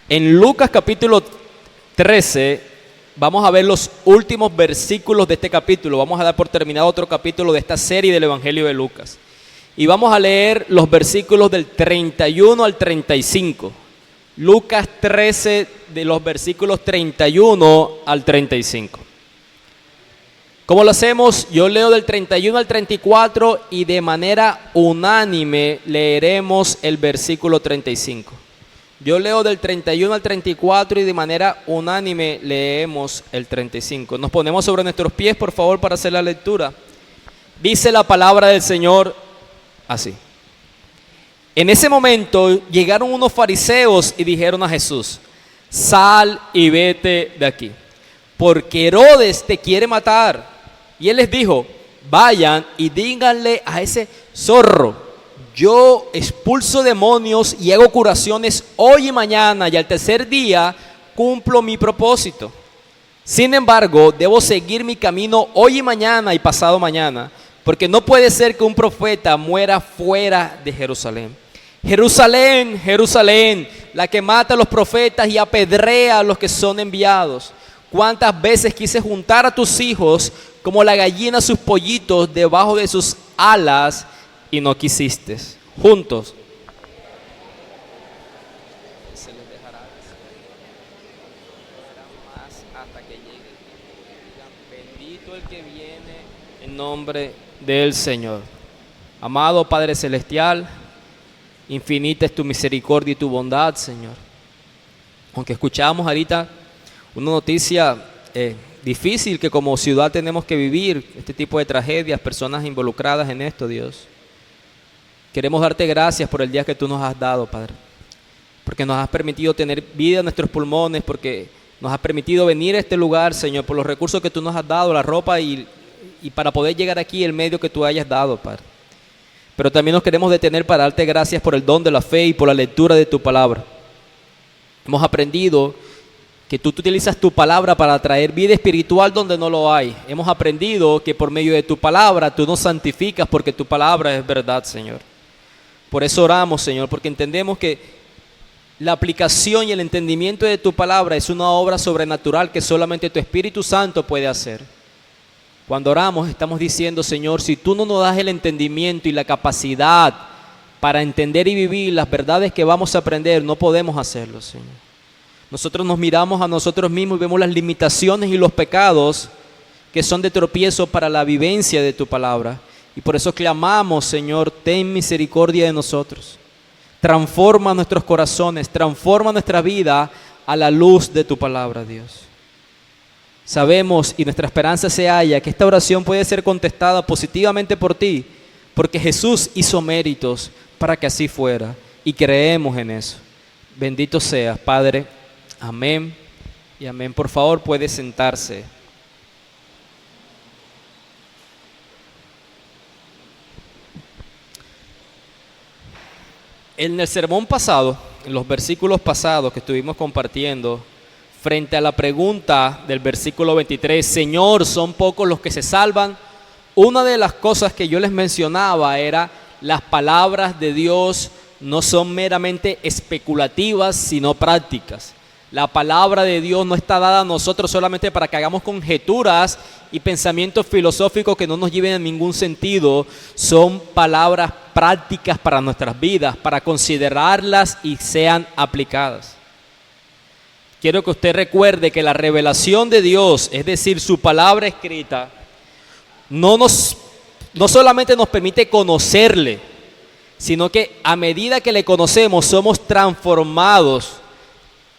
En Lucas capítulo 13 vamos a ver los últimos versículos de este capítulo. Vamos a dar por terminado otro capítulo de esta serie del Evangelio de Lucas. Y vamos a leer los versículos del 31 al 35. Lucas 13, de los versículos 31 al 35. ¿Cómo lo hacemos? Yo leo del 31 al 34 y de manera unánime leeremos el versículo 35. Yo leo del 31 al 34 y de manera unánime leemos el 35. Nos ponemos sobre nuestros pies, por favor, para hacer la lectura. Dice la palabra del Señor así. En ese momento llegaron unos fariseos y dijeron a Jesús: sal y vete de aquí, porque Herodes te quiere matar. Y él les dijo: vayan y díganle a ese zorro: yo expulso demonios y hago curaciones hoy y mañana, y al tercer día cumplo mi propósito. Sin embargo, debo seguir mi camino hoy y mañana y pasado mañana, porque no puede ser que un profeta muera fuera de Jerusalén. Jerusalén, Jerusalén, la que mata a los profetas y apedrea a los que son enviados. ¿Cuántas veces quise juntar a tus hijos como la gallina sus pollitos debajo de sus alas y no quisiste? Juntos. Se les dejará más hasta que llegue el tiempo. Bendito el que viene en nombre del Señor. Amado Padre Celestial, infinita es tu misericordia y tu bondad, Señor. Aunque escuchamos ahorita una noticia difícil que como ciudad tenemos que vivir, este tipo de tragedias, personas involucradas en esto, Dios. Queremos darte gracias por el día que tú nos has dado, Padre, porque nos has permitido tener vida en nuestros pulmones, porque nos has permitido venir a este lugar, Señor, por los recursos que tú nos has dado, la ropa y para poder llegar aquí, el medio que tú hayas dado, Padre. Pero también nos queremos detener para darte gracias por el don de la fe y por la lectura de tu palabra. Hemos aprendido que tú utilizas tu palabra para traer vida espiritual donde no lo hay. Hemos aprendido que por medio de tu palabra tú nos santificas, porque tu palabra es verdad, Señor. Por eso oramos, Señor, porque entendemos que la aplicación y el entendimiento de tu palabra es una obra sobrenatural que solamente tu Espíritu Santo puede hacer. Cuando oramos estamos diciendo: Señor, si tú no nos das el entendimiento y la capacidad para entender y vivir las verdades que vamos a aprender, no podemos hacerlo, Señor. Nosotros nos miramos a nosotros mismos y vemos las limitaciones y los pecados que son de tropiezo para la vivencia de tu palabra. Y por eso clamamos: Señor, ten misericordia de nosotros. Transforma nuestros corazones, transforma nuestra vida a la luz de tu palabra, Dios. Sabemos y nuestra esperanza se halla que esta oración puede ser contestada positivamente por ti, porque Jesús hizo méritos para que así fuera, y creemos en eso. Bendito seas, Padre. Amén y amén. Por favor, puede sentarse. En el sermón pasado, en los versículos pasados que estuvimos compartiendo, frente a la pregunta del versículo 23, Señor, ¿son pocos los que se salvan? Una de las cosas que yo les mencionaba era: las palabras de Dios no son meramente especulativas, sino prácticas. La palabra de Dios no está dada a nosotros solamente para que hagamos conjeturas y pensamientos filosóficos que no nos lleven a ningún sentido. Son palabras prácticas para nuestras vidas, para considerarlas y sean aplicadas. Quiero que usted recuerde que la revelación de Dios, es decir, su palabra escrita, no solamente nos permite conocerle, sino que a medida que le conocemos somos transformados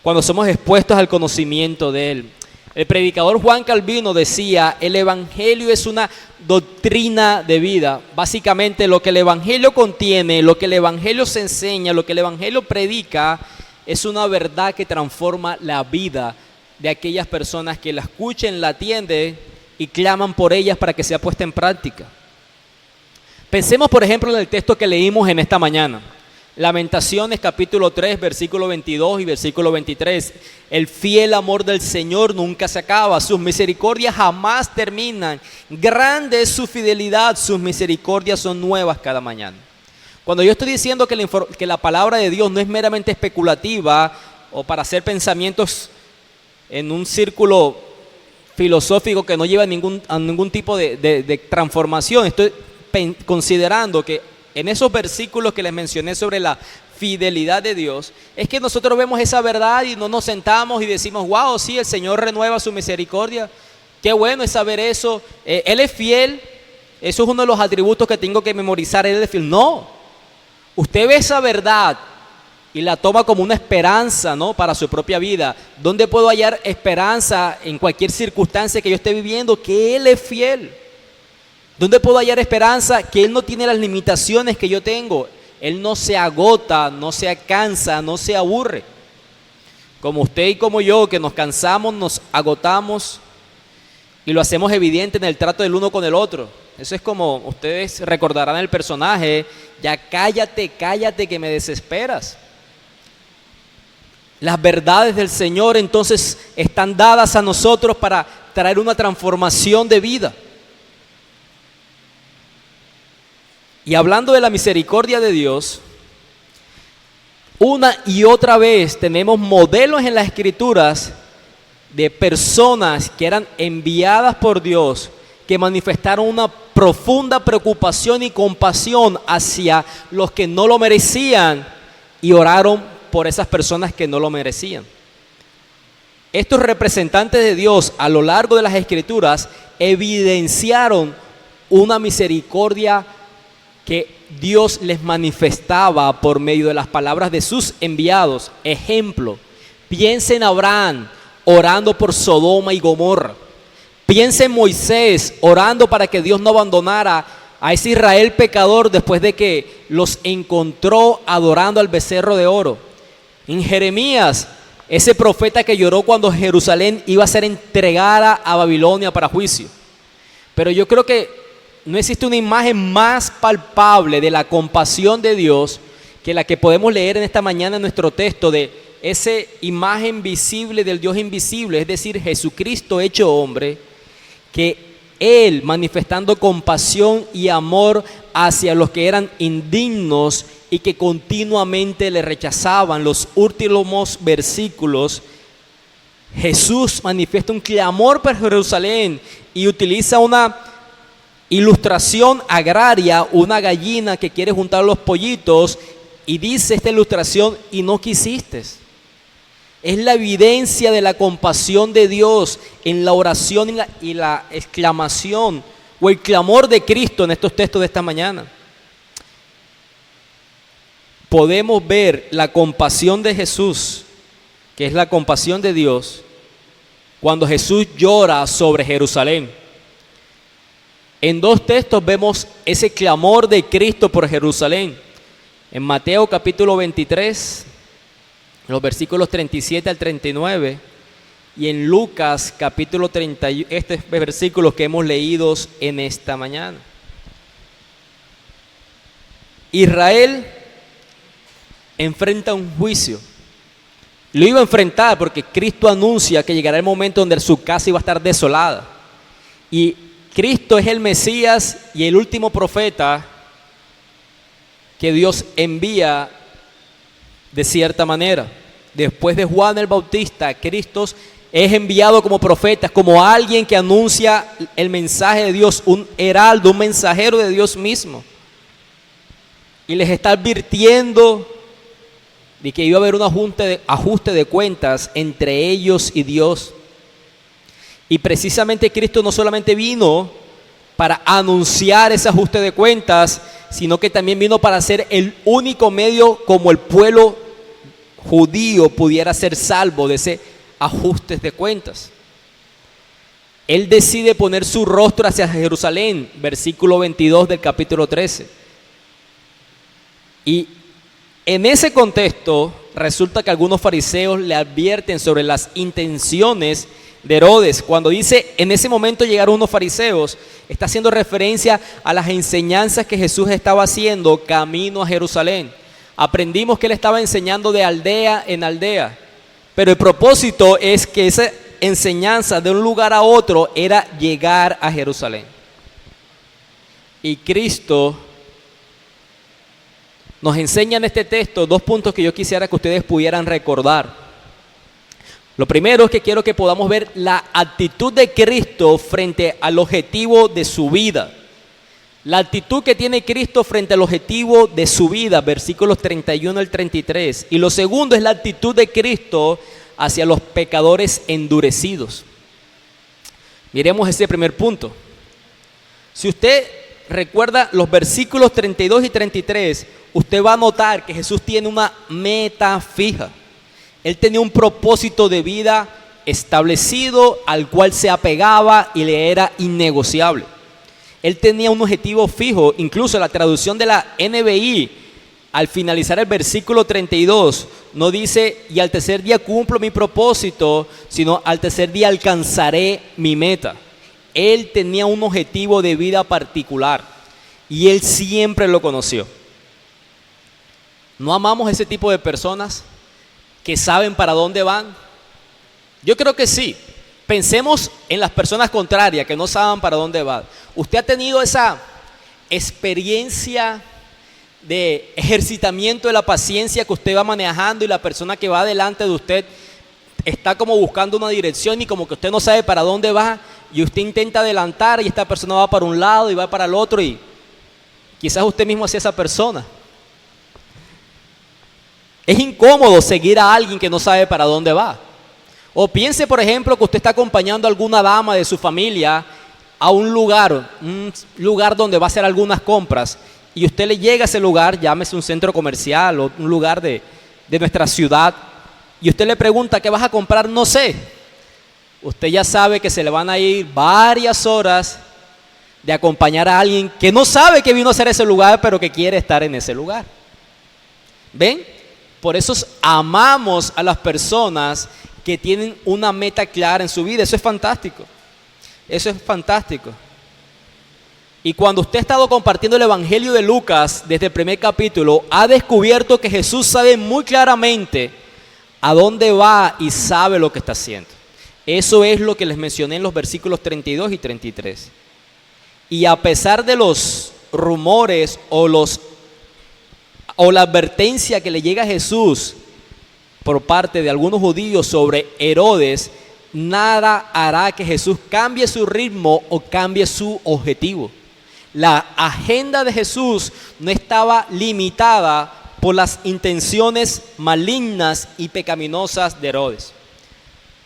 cuando somos expuestos al conocimiento de Él. El predicador Juan Calvino decía: el Evangelio es una doctrina de vida. Básicamente lo que el Evangelio contiene, lo que el Evangelio se enseña, lo que el Evangelio predica, es una verdad que transforma la vida de aquellas personas que la escuchen, la atienden y claman por ellas para que sea puesta en práctica. Pensemos, por ejemplo, en el texto que leímos en esta mañana. Lamentaciones capítulo 3, versículo 22 y versículo 23. El fiel amor del Señor nunca se acaba, sus misericordias jamás terminan. Grande es su fidelidad, sus misericordias son nuevas cada mañana. Cuando yo estoy diciendo que la palabra de Dios no es meramente especulativa, o para hacer pensamientos en un círculo filosófico que no lleva a ningún tipo de transformación. Estoy considerando que en esos versículos que les mencioné sobre la fidelidad de Dios, es que nosotros vemos esa verdad y no nos sentamos y decimos, wow, sí, el Señor renueva su misericordia. Qué bueno es saber eso. Él es fiel. Eso es uno de los atributos que tengo que memorizar. Él es fiel. No. Usted ve esa verdad y la toma como una esperanza, ¿no?, para su propia vida. ¿Dónde puedo hallar esperanza en cualquier circunstancia que yo esté viviendo? Que Él es fiel. ¿Dónde puedo hallar esperanza? Que Él no tiene las limitaciones que yo tengo. Él no se agota, no se cansa, no se aburre. Como usted y como yo, que nos cansamos, nos agotamos y lo hacemos evidente en el trato del uno con el otro. Eso es como, ustedes recordarán el personaje, ya cállate, cállate que me desesperas. Las verdades del Señor entonces están dadas a nosotros para traer una transformación de vida. Y hablando de la misericordia de Dios, una y otra vez tenemos modelos en las Escrituras de personas que eran enviadas por Dios, que manifestaron una profunda preocupación y compasión hacia los que no lo merecían y oraron por esas personas que no lo merecían. Estos representantes de Dios a lo largo de las Escrituras evidenciaron una misericordia que Dios les manifestaba por medio de las palabras de sus enviados. Ejemplo, piensa en Abraham orando por Sodoma y Gomorra. Piensa en Moisés orando para que Dios no abandonara a ese Israel pecador después de que los encontró adorando al becerro de oro. En Jeremías, ese profeta que lloró cuando Jerusalén iba a ser entregada a Babilonia para juicio. Pero yo creo que no existe una imagen más palpable de la compasión de Dios que la que podemos leer en esta mañana en nuestro texto, de esa imagen visible del Dios invisible, es decir, Jesucristo hecho hombre, que Él manifestando compasión y amor hacia los que eran indignos y que continuamente le rechazaban. Los últimos versículos, Jesús manifiesta un clamor por Jerusalén y utiliza una ilustración agraria, una gallina que quiere juntar los pollitos, y dice esta ilustración, y no quisiste. Es la evidencia de la compasión de Dios en la oración y la exclamación o el clamor de Cristo en estos textos de esta mañana. Podemos ver la compasión de Jesús, que es la compasión de Dios, cuando Jesús llora sobre Jerusalén. En dos textos vemos ese clamor de Cristo por Jerusalén. En Mateo capítulo 23, los versículos 37 al 39, y en Lucas capítulo 30, este versículo que hemos leído en esta mañana. Israel enfrenta un juicio. Lo iba a enfrentar porque Cristo anuncia que llegará el momento donde su casa iba a estar desolada. Y Cristo es el Mesías y el último profeta que Dios envía de cierta manera. Después de Juan el Bautista, Cristo es enviado como profeta, como alguien que anuncia el mensaje de Dios, un heraldo, un mensajero de Dios mismo. Y les está advirtiendo de que iba a haber un ajuste de cuentas entre ellos y Dios. Y precisamente Cristo no solamente vino para anunciar ese ajuste de cuentas, sino que también vino para ser el único medio como el pueblo judío pudiera ser salvo de ese ajuste de cuentas. Él decide poner su rostro hacia Jerusalén, versículo 22 del capítulo 13. Y en ese contexto resulta que algunos fariseos le advierten sobre las intenciones de Herodes. Cuando dice en ese momento llegaron unos fariseos, está haciendo referencia a las enseñanzas que Jesús estaba haciendo camino a Jerusalén. Aprendimos que él estaba enseñando de aldea en aldea, pero el propósito es que esa enseñanza de un lugar a otro era llegar a Jerusalén. Y Cristo nos enseña en este texto dos puntos que yo quisiera que ustedes pudieran recordar. Lo primero es que quiero que podamos ver la actitud de Cristo frente al objetivo de su vida. La actitud que tiene Cristo frente al objetivo de su vida, versículos 31 al 33. Y lo segundo es la actitud de Cristo hacia los pecadores endurecidos. Miremos ese primer punto. Si usted recuerda los versículos 32 y 33, usted va a notar que Jesús tiene una meta fija. Él tenía un propósito de vida establecido al cual se apegaba y le era innegociable. Él tenía un objetivo fijo. Incluso la traducción de la NBI, al finalizar el versículo 32, no dice y al tercer día cumplo mi propósito, sino al tercer día alcanzaré mi meta. Él tenía un objetivo de vida particular y él siempre lo conoció. ¿No amamos ese tipo de personas que saben para dónde van? Yo creo que sí. Pensemos en las personas contrarias que no saben para dónde van. ¿Usted ha tenido esa experiencia de ejercitamiento de la paciencia que usted va manejando y la persona que va delante de usted está como buscando una dirección y como que usted no sabe para dónde va y usted intenta adelantar y esta persona va para un lado y va para el otro y quizás usted mismo hacía esa persona? Es incómodo seguir a alguien que no sabe para dónde va. O piense, por ejemplo, que usted está acompañando a alguna dama de su familia a un lugar donde va a hacer algunas compras y usted le llega a ese lugar, llámese un centro comercial o un lugar de nuestra ciudad, y usted le pregunta, ¿qué vas a comprar? No sé. Usted ya sabe que se le van a ir varias horas de acompañar a alguien que no sabe que vino a hacer ese lugar, pero que quiere estar en ese lugar. ¿Ven? Por eso amamos a las personas que tienen una meta clara en su vida. Eso es fantástico. Eso es fantástico. Y cuando usted ha estado compartiendo el Evangelio de Lucas desde el primer capítulo, ha descubierto que Jesús sabe muy claramente a dónde va y sabe lo que está haciendo. Eso es lo que les mencioné en los versículos 32 y 33. Y a pesar de los rumores o la advertencia que le llega a Jesús por parte de algunos judíos sobre Herodes, nada hará que Jesús cambie su ritmo o cambie su objetivo. La agenda de Jesús no estaba limitada por las intenciones malignas y pecaminosas de Herodes.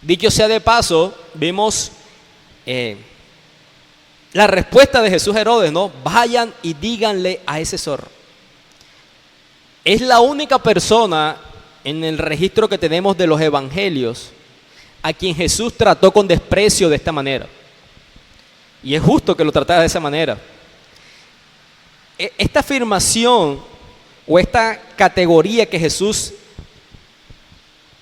Dicho sea de paso, vimos la respuesta de Jesús a Herodes, ¿no? Vayan y díganle a ese zorro. Es la única persona en el registro que tenemos de los evangelios a quien Jesús trató con desprecio de esta manera. Y es justo que lo tratara de esa manera. Esta afirmación o esta categoría que Jesús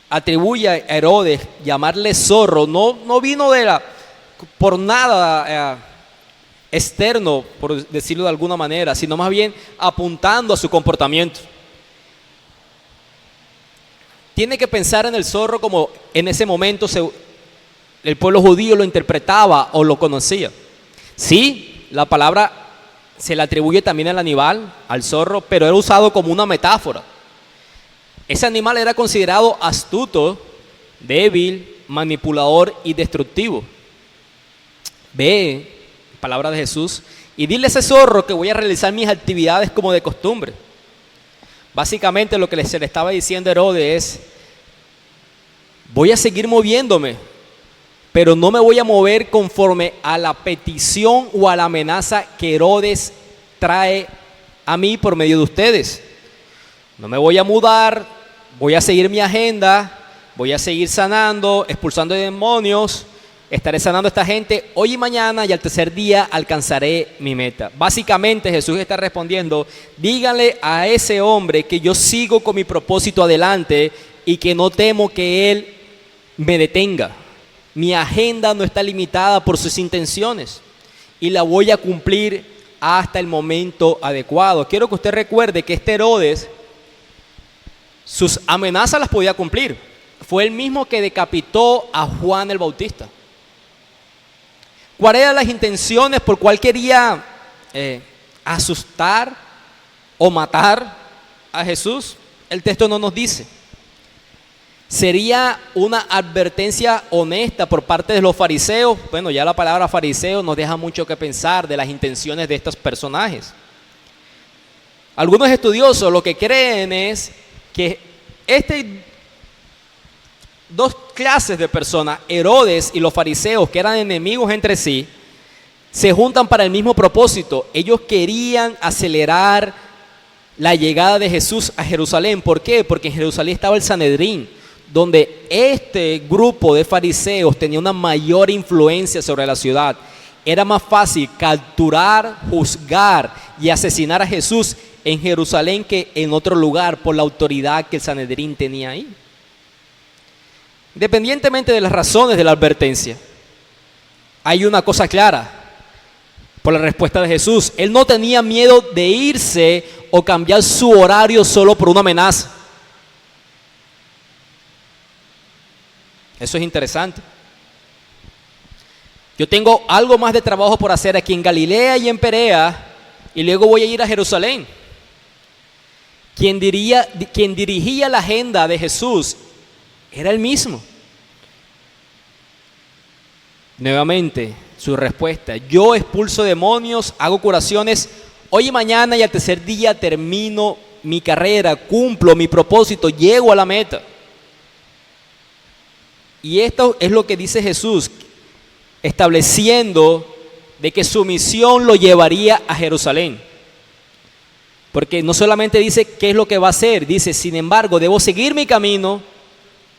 atribuye a Herodes, llamarle zorro, no vino por nada externo, por decirlo de alguna manera, sino más bien apuntando a su comportamiento. Tiene que pensar en el zorro como en ese momento el pueblo judío lo interpretaba o lo conocía. Sí, la palabra se le atribuye también al animal, al zorro, pero era usado como una metáfora. Ese animal era considerado astuto, débil, manipulador y destructivo. Ve, palabra de Jesús, y dile a ese zorro que voy a realizar mis actividades como de costumbre. Básicamente lo que se le estaba diciendo a Herodes es, voy a seguir moviéndome, pero no me voy a mover conforme a la petición o a la amenaza que Herodes trae a mí por medio de ustedes. No me voy a mudar, voy a seguir mi agenda, voy a seguir sanando, expulsando demonios, estaré sanando a esta gente hoy y mañana y al tercer día alcanzaré mi meta. Básicamente Jesús está respondiendo, díganle a ese hombre que yo sigo con mi propósito adelante y que no temo que él me detenga. Mi agenda no está limitada por sus intenciones y la voy a cumplir hasta el momento adecuado. Quiero que usted recuerde que este Herodes, sus amenazas las podía cumplir. Fue el mismo que decapitó a Juan el Bautista. ¿Cuáles eran las intenciones por cuál quería asustar o matar a Jesús? El texto no nos dice. ¿Sería una advertencia honesta por parte de los fariseos? Bueno, ya la palabra fariseo nos deja mucho que pensar de las intenciones de estos personajes. Algunos estudiosos lo que creen es que dos clases de personas, Herodes y los fariseos, que eran enemigos entre sí, se juntan para el mismo propósito. Ellos querían acelerar la llegada de Jesús a Jerusalén. ¿Por qué? Porque en Jerusalén estaba el Sanedrín, donde este grupo de fariseos tenía una mayor influencia sobre la ciudad. Era más fácil capturar, juzgar y asesinar a Jesús en Jerusalén que en otro lugar por la autoridad que el Sanedrín tenía ahí. Independientemente de las razones de la advertencia, hay una cosa clara por la respuesta de Jesús. Él no tenía miedo de irse o cambiar su horario solo por una amenaza. Eso es interesante. Yo tengo algo más de trabajo por hacer aquí en Galilea y en Perea, y luego voy a ir a Jerusalén. Quien dirigía la agenda de Jesús era él mismo. Nuevamente, su respuesta: yo expulso demonios, hago curaciones hoy y mañana, y al tercer día termino mi carrera, cumplo mi propósito, llego a la meta. Y esto es lo que dice Jesús, estableciendo de que su misión lo llevaría a Jerusalén. Porque no solamente dice qué es lo que va a hacer, dice, sin embargo, debo seguir mi camino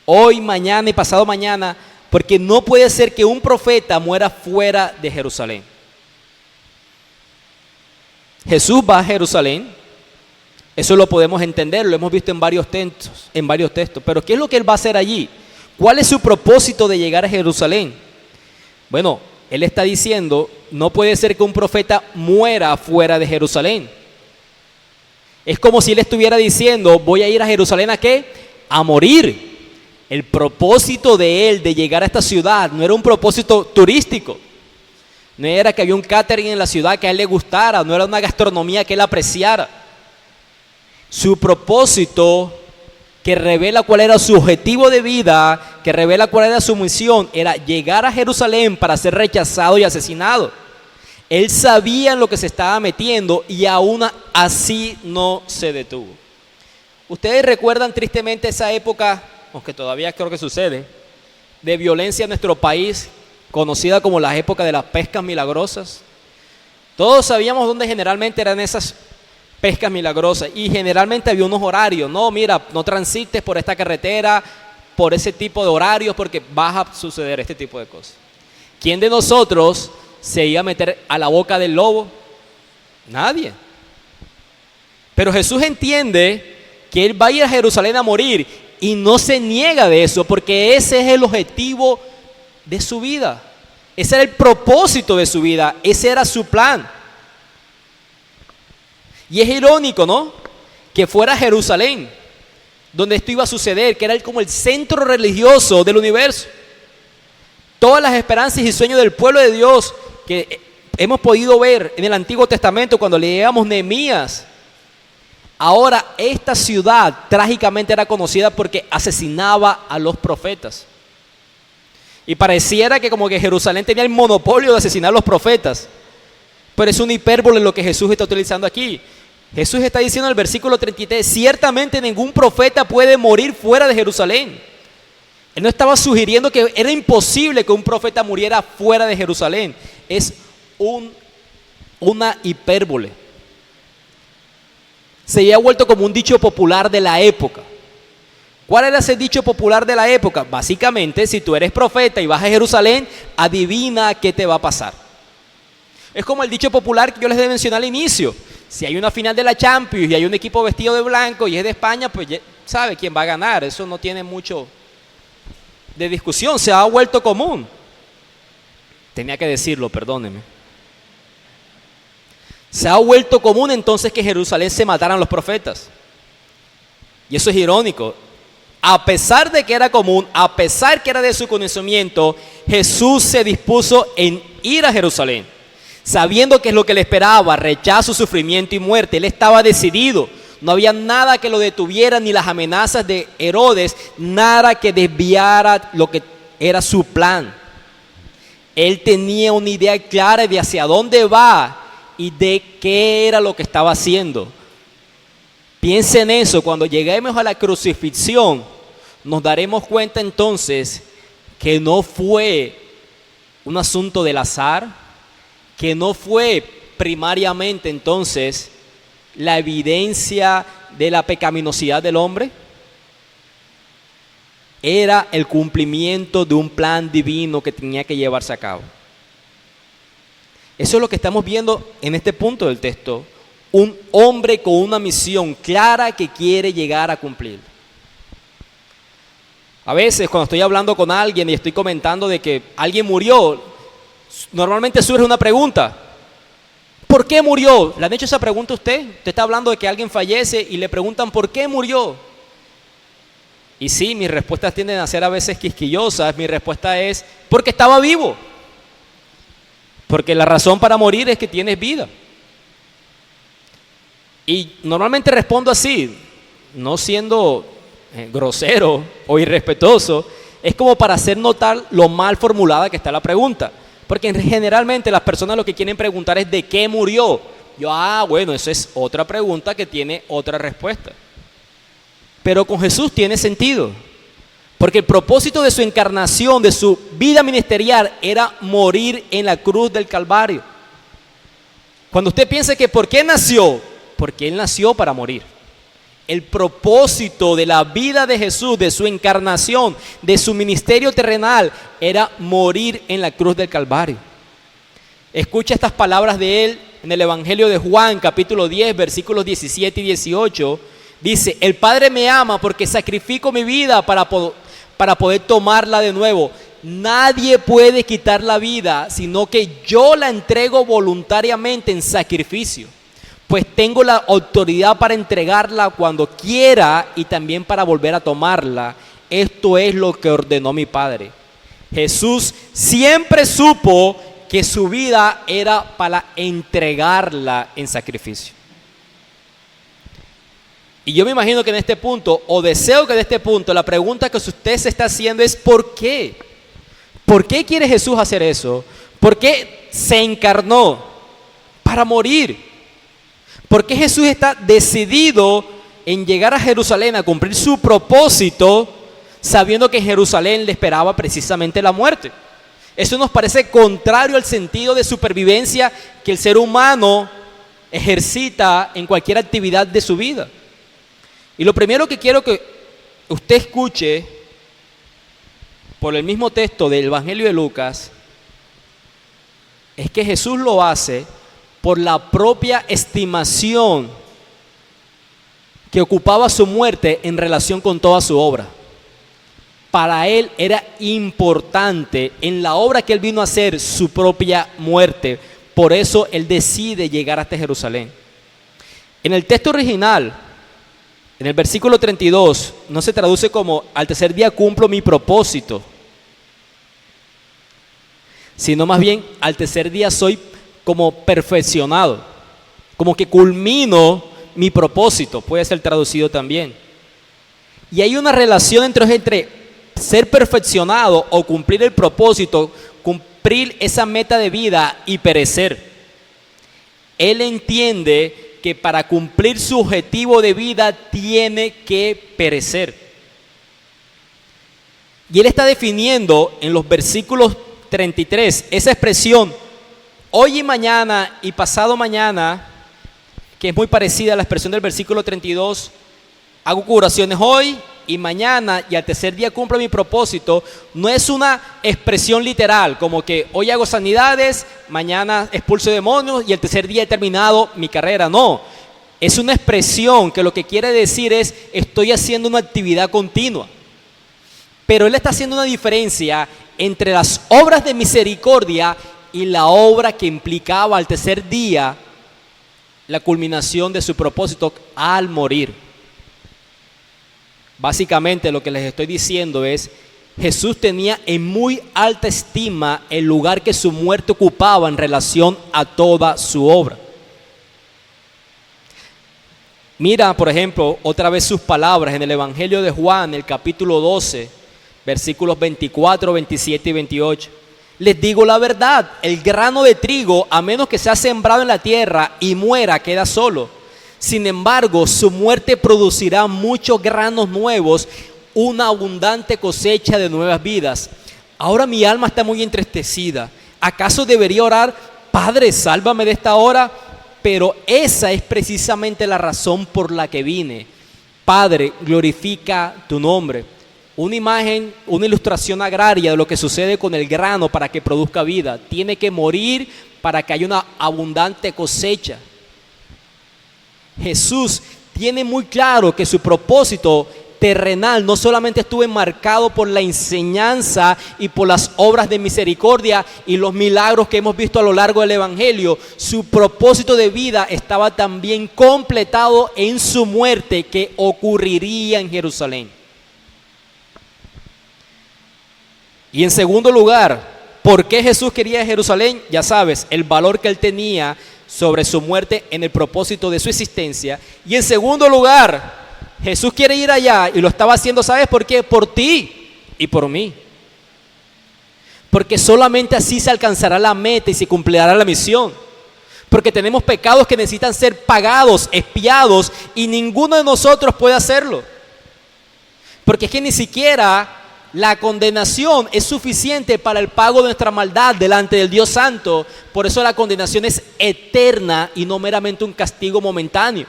hoy, mañana y pasado mañana, porque no puede ser que un profeta muera fuera de Jerusalén. Jesús va a Jerusalén, eso lo podemos entender, lo hemos visto en varios textos, pero ¿qué es lo que él va a hacer allí? ¿Cuál es su propósito de llegar a Jerusalén? Bueno, él está diciendo, no puede ser que un profeta muera fuera de Jerusalén. Es como si él estuviera diciendo, voy a ir a Jerusalén, ¿a qué? A morir. El propósito de él de llegar a esta ciudad no era un propósito turístico. No era que había un catering en la ciudad que a él le gustara, no era una gastronomía que él apreciara. Su propósito, que revela cuál era su objetivo de vida, que revela cuál era su misión, era llegar a Jerusalén para ser rechazado y asesinado. Él sabía en lo que se estaba metiendo y aún así no se detuvo. Ustedes recuerdan tristemente esa época, aunque todavía creo que sucede, de violencia en nuestro país, conocida como la época de las pescas milagrosas. Todos sabíamos dónde generalmente eran esas pescas milagrosas, y generalmente había unos horarios. No, mira, no transites por esta carretera, por ese tipo de horarios, porque va a suceder este tipo de cosas. ¿Quién de nosotros se iba a meter a la boca del lobo? Nadie. Pero Jesús entiende que él va a ir a Jerusalén a morir, y no se niega de eso, porque ese es el objetivo de su vida. Ese era el propósito de su vida, ese era su plan. Y es irónico, ¿no?, que fuera Jerusalén donde esto iba a suceder, que era como el centro religioso del universo. Todas las esperanzas y sueños del pueblo de Dios que hemos podido ver en el Antiguo Testamento cuando leíamos Nehemías. Ahora esta ciudad trágicamente era conocida porque asesinaba a los profetas. Y pareciera que como que Jerusalén tenía el monopolio de asesinar a los profetas. Pero es una hipérbole lo que Jesús está utilizando aquí. Jesús está diciendo en el versículo 33, ciertamente ningún profeta puede morir fuera de Jerusalén. Él no estaba sugiriendo que era imposible que un profeta muriera fuera de Jerusalén. Es una hipérbole. Se había vuelto como un dicho popular de la época. ¿Cuál era ese dicho popular de la época? Básicamente, si tú eres profeta y vas a Jerusalén, adivina qué te va a pasar. Es como el dicho popular que yo les mencioné al inicio. Si hay una final de la Champions y hay un equipo vestido de blanco y es de España, pues ya sabe quién va a ganar. Eso no tiene mucho de discusión, se ha vuelto común. Tenía que decirlo, perdónenme. Se ha vuelto común entonces que en Jerusalén se mataran los profetas. Y eso es irónico. A pesar de que era común, a pesar que era de su conocimiento, Jesús se dispuso en ir a Jerusalén, sabiendo que es lo que le esperaba, rechazo, sufrimiento y muerte. Él estaba decidido. No había nada que lo detuviera, ni las amenazas de Herodes, nada que desviara lo que era su plan. Él tenía una idea clara de hacia dónde va y de qué era lo que estaba haciendo. Piensa en eso, cuando lleguemos a la crucifixión, nos daremos cuenta entonces que no fue un asunto del azar, que no fue primariamente entonces la evidencia de la pecaminosidad del hombre. Era el cumplimiento de un plan divino que tenía que llevarse a cabo. Eso es lo que estamos viendo en este punto del texto. Un hombre con una misión clara que quiere llegar a cumplir. A veces cuando estoy hablando con alguien y estoy comentando de que alguien murió, normalmente surge una pregunta. ¿Por qué murió? ¿Le han hecho esa pregunta a usted? Usted está hablando de que alguien fallece y le preguntan ¿por qué murió? Y sí, mis respuestas tienden a ser a veces quisquillosas. Mi respuesta es porque estaba vivo. Porque la razón para morir es que tienes vida. Y normalmente respondo así, no siendo grosero o irrespetuoso, es como para hacer notar lo mal formulada que está la pregunta. Porque generalmente las personas lo que quieren preguntar es ¿de qué murió? Yo, bueno, eso es otra pregunta que tiene otra respuesta. Pero con Jesús tiene sentido. Porque el propósito de su encarnación, de su vida ministerial, era morir en la cruz del Calvario. Cuando usted piensa que ¿por qué nació? Porque Él nació para morir. El propósito de la vida de Jesús, de su encarnación, de su ministerio terrenal, era morir en la cruz del Calvario. Escucha estas palabras de Él en el Evangelio de Juan, capítulo 10, versículos 17 y 18. Dice, el Padre me ama porque sacrifico mi vida para poder tomarla de nuevo. Nadie puede quitar la vida, sino que yo la entrego voluntariamente en sacrificio. Pues tengo la autoridad para entregarla cuando quiera y también para volver a tomarla. Esto es lo que ordenó mi Padre. Jesús siempre supo que su vida era para entregarla en sacrificio. Y yo me imagino que en este punto, o deseo que en este punto, la pregunta que usted se está haciendo es ¿por qué? ¿Por qué quiere Jesús hacer eso? ¿Por qué se encarnó? Para morir. ¿Por qué Jesús está decidido en llegar a Jerusalén a cumplir su propósito, sabiendo que en Jerusalén le esperaba precisamente la muerte? Eso nos parece contrario al sentido de supervivencia que el ser humano ejercita en cualquier actividad de su vida. Y lo primero que quiero que usted escuche por el mismo texto del Evangelio de Lucas es que Jesús lo hace por la propia estimación que ocupaba su muerte en relación con toda su obra. Para Él era importante en la obra que Él vino a hacer su propia muerte. Por eso Él decide llegar hasta Jerusalén. En el texto original, en el versículo 32, no se traduce como al tercer día cumplo mi propósito, sino más bien al tercer día soy como perfeccionado, como que culmino mi propósito, puede ser traducido también. Y hay una relación entre ser perfeccionado o cumplir el propósito, cumplir esa meta de vida y perecer. Él entiende que para cumplir su objetivo de vida tiene que perecer. Y Él está definiendo en los versículos 33 esa expresión hoy y mañana y pasado mañana, que es muy parecida a la expresión del versículo 32, hago curaciones hoy y mañana y al tercer día cumplo mi propósito. No es una expresión literal, como que hoy hago sanidades, mañana expulso demonios y el tercer día he terminado mi carrera. No, es una expresión que lo que quiere decir es estoy haciendo una actividad continua. Pero Él está haciendo una diferencia entre las obras de misericordia y la obra que implicaba al tercer día la culminación de su propósito al morir. Básicamente lo que les estoy diciendo es, Jesús tenía en muy alta estima el lugar que su muerte ocupaba en relación a toda su obra. Mira, por ejemplo, otra vez sus palabras en el Evangelio de Juan, el capítulo 12, versículos 24, 27 y 28. Les digo la verdad, el grano de trigo, a menos que sea sembrado en la tierra y muera, queda solo. Sin embargo, su muerte producirá muchos granos nuevos, una abundante cosecha de nuevas vidas. Ahora mi alma está muy entristecida. ¿Acaso debería orar, Padre, sálvame de esta hora? Pero esa es precisamente la razón por la que vine. Padre, glorifica tu nombre. Una imagen, una ilustración agraria de lo que sucede con el grano para que produzca vida. Tiene que morir para que haya una abundante cosecha. Jesús tiene muy claro que su propósito terrenal no solamente estuvo enmarcado por la enseñanza y por las obras de misericordia y los milagros que hemos visto a lo largo del Evangelio. Su propósito de vida estaba también completado en su muerte, que ocurriría en Jerusalén. Y en segundo lugar, ¿por qué Jesús quería Jerusalén? Ya sabes, el valor que él tenía sobre su muerte en el propósito de su existencia. Y en segundo lugar, Jesús quiere ir allá y lo estaba haciendo, ¿sabes por qué? Por ti y por mí. Porque solamente así se alcanzará la meta y se cumplirá la misión. Porque tenemos pecados que necesitan ser pagados, expiados, y ninguno de nosotros puede hacerlo. Porque es que ni siquiera la condenación es suficiente para el pago de nuestra maldad delante del Dios Santo. Por eso la condenación es eterna y no meramente un castigo momentáneo.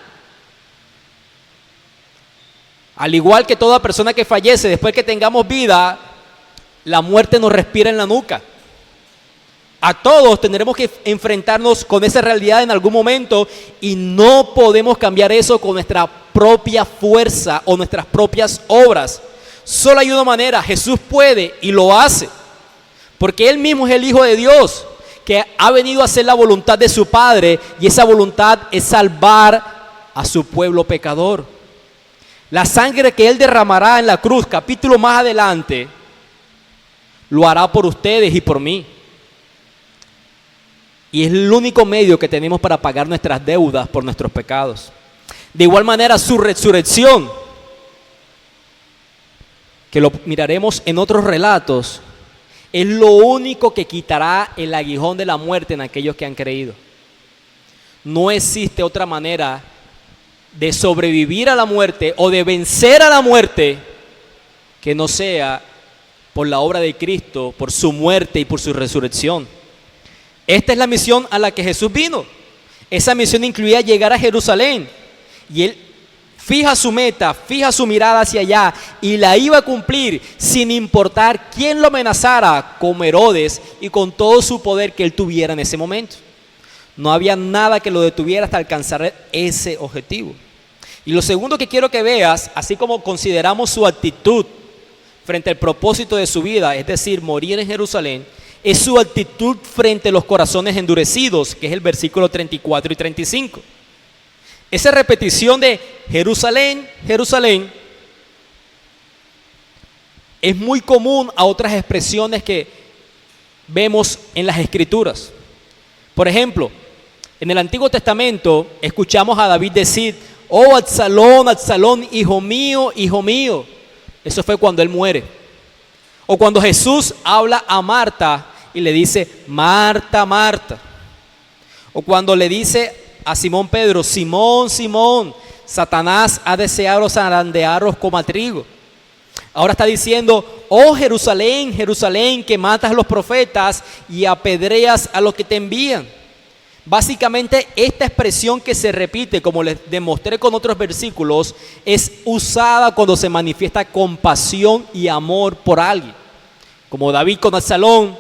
Al igual que toda persona que fallece, después que tengamos vida, la muerte nos respira en la nuca. A todos tendremos que enfrentarnos con esa realidad en algún momento, y no podemos cambiar eso con nuestra propia fuerza o nuestras propias obras. Solo hay una manera: Jesús puede y lo hace, porque Él mismo es el Hijo de Dios, que ha venido a hacer la voluntad de su Padre, y esa voluntad es salvar a su pueblo pecador. La sangre que Él derramará en la cruz, capítulo más adelante, lo hará por ustedes y por mí. Y es el único medio que tenemos para pagar nuestras deudas por nuestros pecados. De igual manera, su resurrección, que lo miraremos en otros relatos, es lo único que quitará el aguijón de la muerte en aquellos que han creído. No existe otra manera de sobrevivir a la muerte o de vencer a la muerte que no sea por la obra de Cristo, por su muerte y por su resurrección. Esta es la misión a la que Jesús vino. Esa misión incluía llegar a Jerusalén, y Él fija su meta, fija su mirada hacia allá, y la iba a cumplir sin importar quién lo amenazara, como Herodes y con todo su poder que él tuviera en ese momento. No había nada que lo detuviera hasta alcanzar ese objetivo. Y lo segundo que quiero que veas, así como consideramos su actitud frente al propósito de su vida, es decir, morir en Jerusalén, es su actitud frente a los corazones endurecidos, que es el versículo 34 y 35. Esa repetición de Jerusalén, Jerusalén, es muy común a otras expresiones que vemos en las Escrituras. Por ejemplo, en el Antiguo Testamento escuchamos a David decir: oh Absalón, Absalón, hijo mío, hijo mío. Eso fue cuando él muere. O cuando Jesús habla a Marta y le dice: Marta, Marta. O cuando le dice a Simón Pedro: Simón, Simón, Satanás ha deseado zarandearos como a trigo. Ahora está diciendo: oh Jerusalén, Jerusalén, que matas a los profetas y apedreas a los que te envían. Básicamente, esta expresión que se repite, como les demostré con otros versículos, es usada cuando se manifiesta compasión y amor por alguien, como David con Absalón,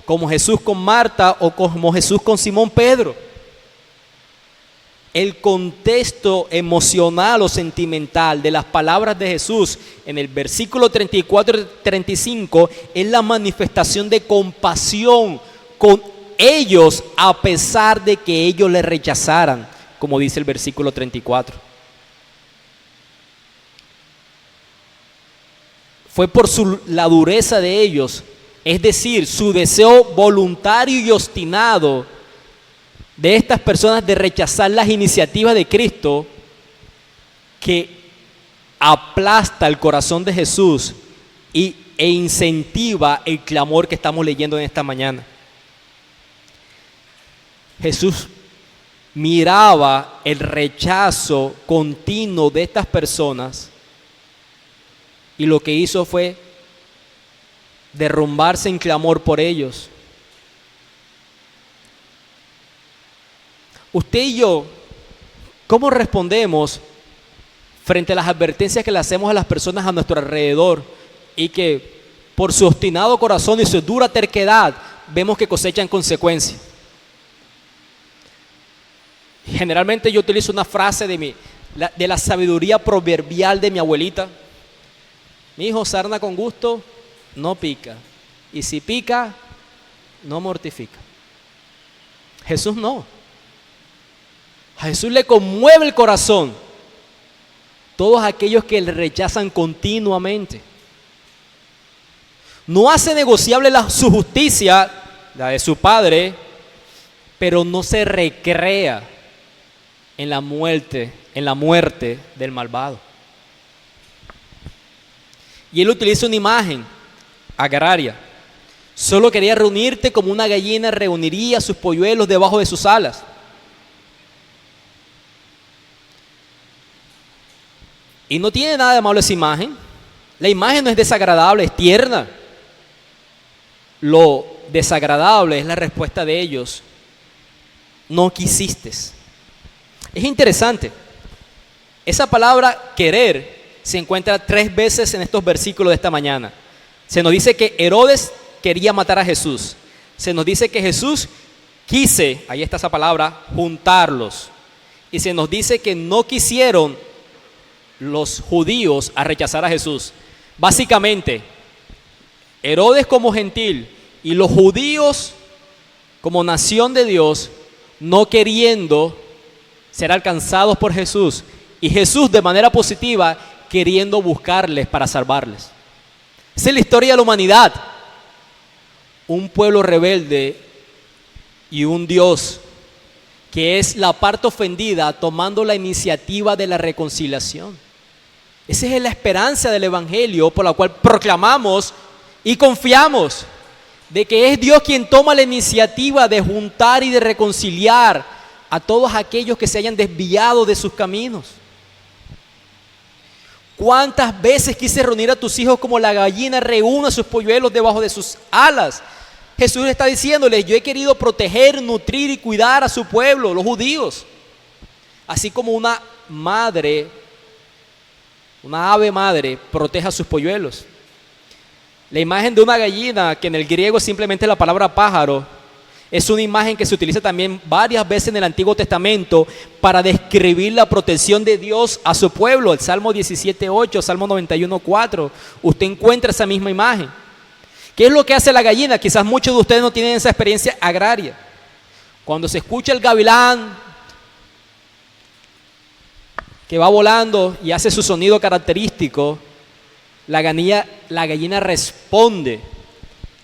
como Jesús con Marta o como Jesús con Simón Pedro. El contexto emocional o sentimental de las palabras de Jesús en el versículo 34 y 35 es la manifestación de compasión con ellos, a pesar de que ellos le rechazaran, como dice el versículo 34. Fue por la dureza de ellos, es decir, su deseo voluntario y obstinado de estas personas de rechazar las iniciativas de Cristo, que aplasta el corazón de Jesús e incentiva el clamor que estamos leyendo en esta mañana. Jesús miraba el rechazo continuo de estas personas y lo que hizo fue derrumbarse en clamor por ellos. Usted y yo, ¿cómo respondemos frente a las advertencias que le hacemos a las personas a nuestro alrededor y que por su obstinado corazón y su dura terquedad vemos que cosechan consecuencias? Generalmente yo utilizo una frase de la sabiduría proverbial de mi abuelita. Mi hijo, sarna con gusto no pica, y si pica, no mortifica. Jesús no. A Jesús le conmueve el corazón todos aquellos que le rechazan continuamente. No hace negociable su justicia, la de su Padre, pero no se recrea en la muerte del malvado. Y él utiliza una imagen agraria. Solo quería reunirte como una gallina reuniría sus polluelos debajo de sus alas. Y no tiene nada de malo esa imagen. La imagen no es desagradable, es tierna. Lo desagradable es la respuesta de ellos. No quisiste. Es interesante. Esa palabra querer se encuentra 3 veces en estos versículos de esta mañana. Se nos dice que Herodes quería matar a Jesús. Se nos dice que Jesús quise, ahí está esa palabra, juntarlos. Y se nos dice que no quisieron los judíos a rechazar a Jesús. Básicamente, Herodes como gentil y los judíos como nación de Dios no queriendo ser alcanzados por Jesús, y Jesús de manera positiva queriendo buscarles para salvarles. Esa es la historia de la humanidad. Un pueblo rebelde y un Dios que es la parte ofendida tomando la iniciativa de la reconciliación. Esa es la esperanza del Evangelio por la cual proclamamos y confiamos de que es Dios quien toma la iniciativa de juntar y de reconciliar a todos aquellos que se hayan desviado de sus caminos. ¿Cuántas veces quise reunir a tus hijos como la gallina reúne a sus polluelos debajo de sus alas? Jesús está diciéndoles, yo he querido proteger, nutrir y cuidar a su pueblo, los judíos. Así como una ave madre protege a sus polluelos. La imagen de una gallina, que en el griego es simplemente la palabra pájaro, es una imagen que se utiliza también varias veces en el Antiguo Testamento para describir la protección de Dios a su pueblo. El Salmo 17:8, Salmo 91:4, usted encuentra esa misma imagen. ¿Qué es lo que hace la gallina? Quizás muchos de ustedes no tienen esa experiencia agraria. Cuando se escucha el gavilán que va volando y hace su sonido característico, la gallina responde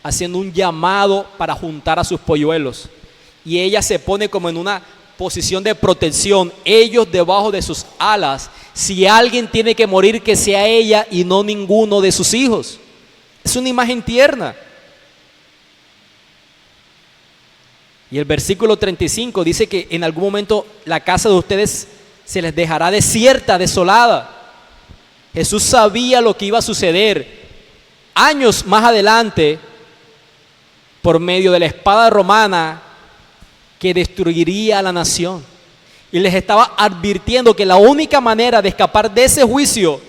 haciendo un llamado para juntar a sus polluelos, y ella se pone como en una posición de protección, ellos debajo de sus alas. Si alguien tiene que morir, que sea ella y no ninguno de sus hijos. Es una imagen tierna. Y el versículo 35 dice que en algún momento la casa de ustedes se les dejará desierta, desolada. Jesús sabía lo que iba a suceder años más adelante por medio de la espada romana que destruiría a la nación. Y les estaba advirtiendo que la única manera de escapar de ese juicio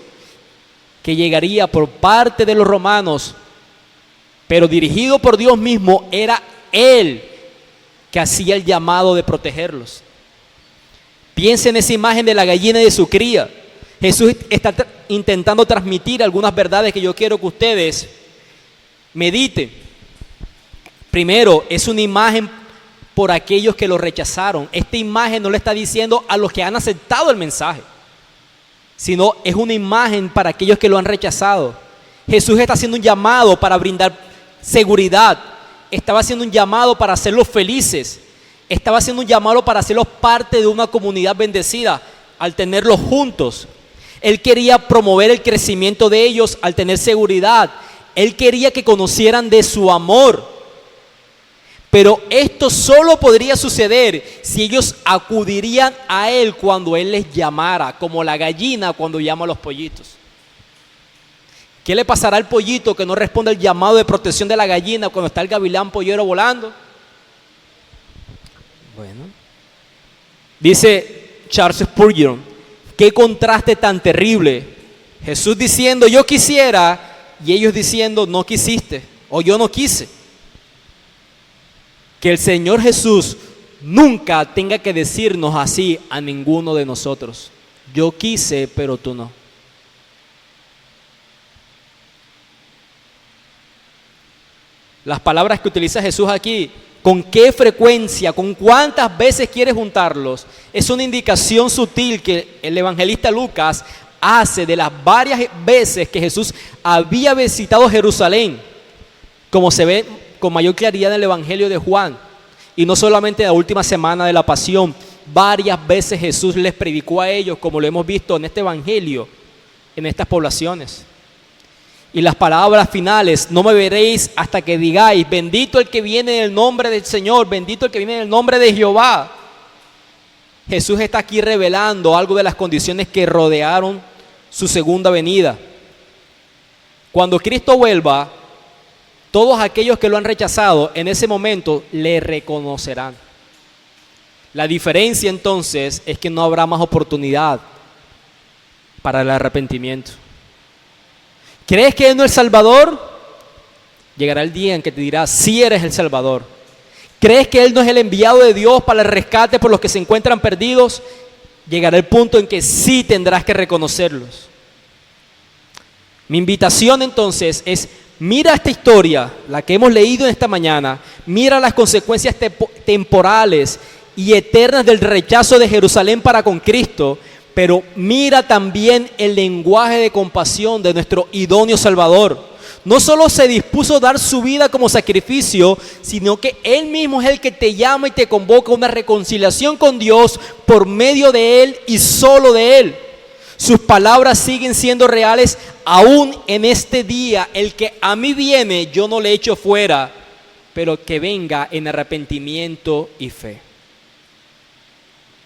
que llegaría por parte de los romanos, pero dirigido por Dios mismo, era Él que hacía el llamado de protegerlos. Piensen en esa imagen de la gallina y de su cría. Jesús está intentando transmitir algunas verdades que yo quiero que ustedes mediten. Primero, es una imagen por aquellos que lo rechazaron. Esta imagen no le está diciendo a los que han aceptado el mensaje, sino es una imagen para aquellos que lo han rechazado. Jesús está haciendo un llamado para brindar seguridad. Estaba haciendo un llamado para hacerlos felices. Estaba haciendo un llamado para hacerlos parte de una comunidad bendecida al tenerlos juntos. Él quería promover el crecimiento de ellos al tener seguridad. Él quería que conocieran de su amor. Pero esto solo podría suceder si ellos acudirían a Él cuando Él les llamara, como la gallina cuando llama a los pollitos. ¿Qué le pasará al pollito que no responde al llamado de protección de la gallina cuando está el gavilán pollero volando? Bueno, dice Charles Spurgeon, qué contraste tan terrible. Jesús diciendo, yo quisiera, y ellos diciendo, no quisiste, o yo no quise. Que el Señor Jesús nunca tenga que decirnos así a ninguno de nosotros. Yo quise, pero tú no. Las palabras que utiliza Jesús aquí, con qué frecuencia, con cuántas veces quieres juntarlos, es una indicación sutil que el evangelista Lucas hace de las varias veces que Jesús había visitado Jerusalén, como se ve con mayor claridad en el evangelio de Juan. Y no solamente en la última semana de la pasión, varias veces Jesús les predicó a ellos, como lo hemos visto en este evangelio, en estas poblaciones. Y las palabras finales, no me veréis hasta que digáis, bendito el que viene en el nombre del Señor, bendito el que viene en el nombre de Jehová. Jesús está aquí revelando algo de las condiciones que rodearon su segunda venida. Cuando Cristo vuelva, todos aquellos que lo han rechazado en ese momento le reconocerán. La diferencia entonces es que no habrá más oportunidad para el arrepentimiento. ¿Crees que Él no es Salvador? Llegará el día en que te dirá, sí eres el Salvador. ¿Crees que Él no es el enviado de Dios para el rescate por los que se encuentran perdidos? Llegará el punto en que sí tendrás que reconocerlos. Mi invitación entonces es, mira esta historia, la que hemos leído en esta mañana, mira las consecuencias temporales y eternas del rechazo de Jerusalén para con Cristo, pero mira también el lenguaje de compasión de nuestro idóneo Salvador. No solo se dispuso a dar su vida como sacrificio, sino que Él mismo es el que te llama y te convoca a una reconciliación con Dios por medio de Él y solo de Él. Sus palabras siguen siendo reales aún en este día. El que a mí viene, yo no le echo fuera, pero que venga en arrepentimiento y fe.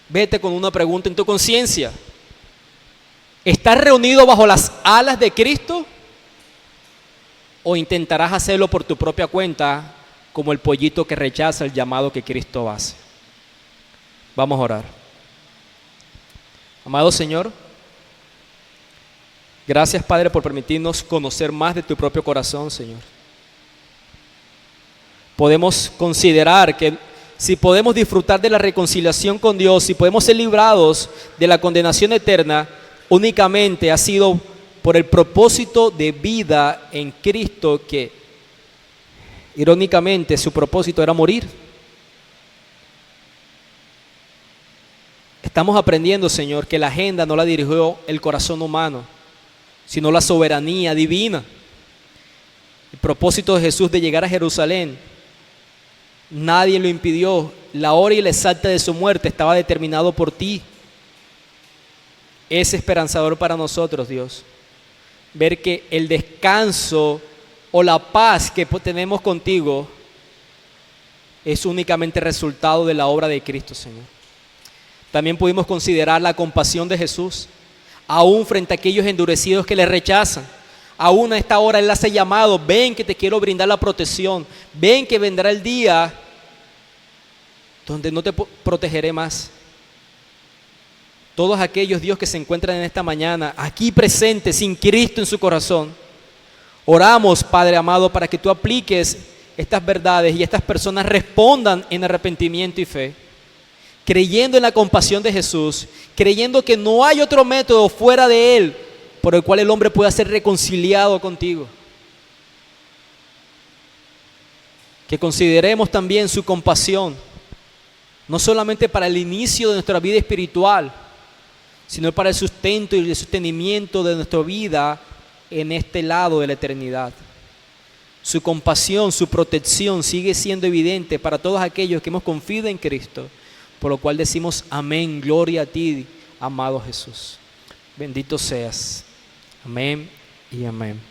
Vete con una pregunta en tu conciencia. ¿Estás reunido bajo las alas de Cristo? ¿O intentarás hacerlo por tu propia cuenta, como el pollito que rechaza el llamado que Cristo hace? Vamos a orar. Amado Señor, gracias, Padre, por permitirnos conocer más de tu propio corazón, Señor. Podemos considerar que si podemos disfrutar de la reconciliación con Dios, si podemos ser librados de la condenación eterna, únicamente ha sido por el propósito de vida en Cristo, que irónicamente su propósito era morir. Estamos aprendiendo, Señor, que la agenda no la dirigió el corazón humano, sino la soberanía divina. El propósito de Jesús de llegar a Jerusalén, nadie lo impidió. La hora y el exacta de su muerte estaba determinado por ti. Es esperanzador para nosotros, Dios, ver que el descanso o la paz que tenemos contigo es únicamente resultado de la obra de Cristo, Señor. También pudimos considerar la compasión de Jesús, aún frente a aquellos endurecidos que le rechazan. Aún a esta hora Él hace llamado, ven que te quiero brindar la protección, ven que vendrá el día donde no te protegeré más. Todos aquellos, Dios, que se encuentran en esta mañana aquí presentes sin Cristo en su corazón, oramos, Padre amado, para que tú apliques estas verdades y estas personas respondan en arrepentimiento y fe, creyendo en la compasión de Jesús, creyendo que no hay otro método fuera de Él por el cual el hombre pueda ser reconciliado contigo. Que consideremos también su compasión, no solamente para el inicio de nuestra vida espiritual, sino para el sustento y el sostenimiento de nuestra vida en este lado de la eternidad. Su compasión, su protección sigue siendo evidente para todos aquellos que hemos confiado en Cristo, por lo cual decimos amén, gloria a ti, amado Jesús. Bendito seas. Amén y amén.